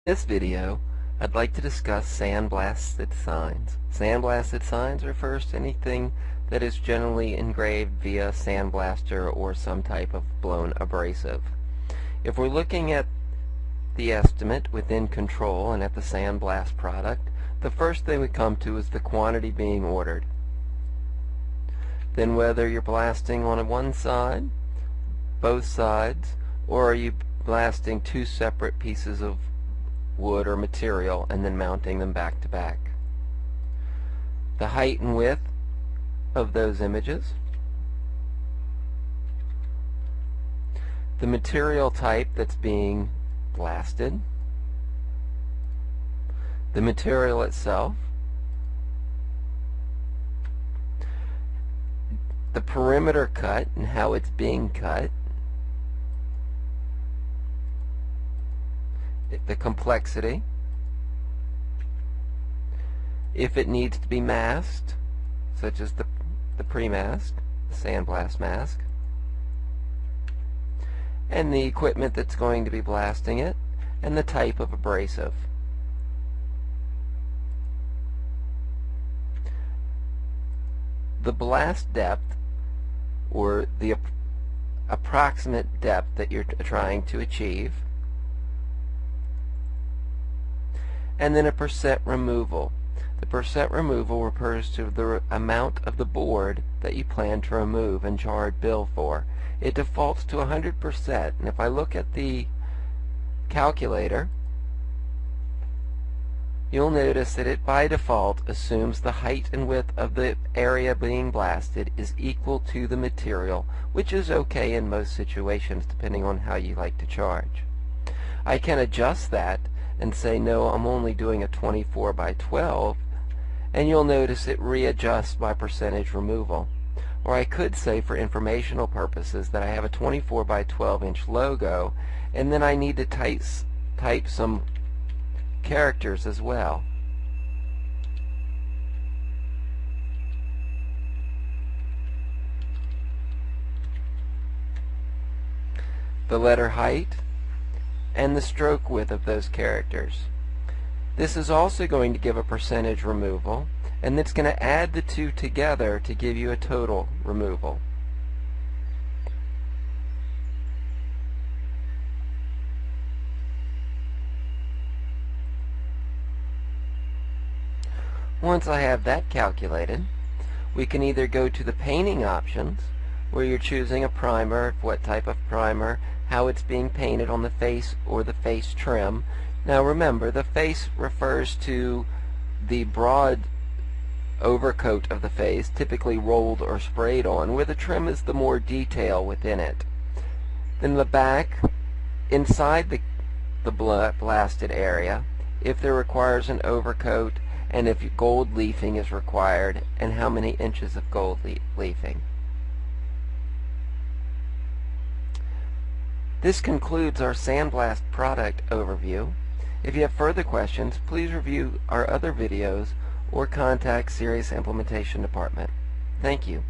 In this video, I'd like to discuss sandblasted signs. Sandblasted signs refers to anything that is generally engraved via sandblaster or some type of blown abrasive. If we're looking at the estimate within control and at the sandblast product, the first thing we come to is the quantity being ordered. Then whether you're blasting on one side, both sides, or are you blasting two separate pieces of wood or material and then mounting them back to back. The height and width of those images, the material type that's being blasted, the material itself, the perimeter cut and how it's being cut, the complexity, if it needs to be masked, such as the pre-mask, the sandblast mask, and the equipment that's going to be blasting it, and the type of abrasive. The blast depth, or the approximate depth that you're trying to achieve, and then a percent removal. The percent removal refers to the amount of the board that you plan to remove and charge bill for. It defaults to 100%, and if I look at the calculator, you'll notice that it by default assumes the height and width of the area being blasted is equal to the material, which is okay in most situations depending on how you like to charge. I can adjust that and say no, I'm only doing a 24 by 12, and you'll notice it readjusts by percentage removal. Or I could say for informational purposes that I have a 24 by 12 inch logo, and then I need to type some characters as well. The letter height and the stroke width of those characters. This is also going to give a percentage removal, and it's going to add the two together to give you a total removal. Once I have that calculated, we can either go to the painting options, where you're choosing a primer, what type of primer, how it's being painted on the face or the face trim. Now remember, the face refers to the broad overcoat of the face, typically rolled or sprayed on, where the trim is the more detail within it. Then the back, inside the blasted area, if there requires an overcoat, and if gold leafing is required, and how many inches of gold leafing. This concludes our sandblast product overview. If you have further questions, please review our other videos or contact Serious Implementation Department. Thank you.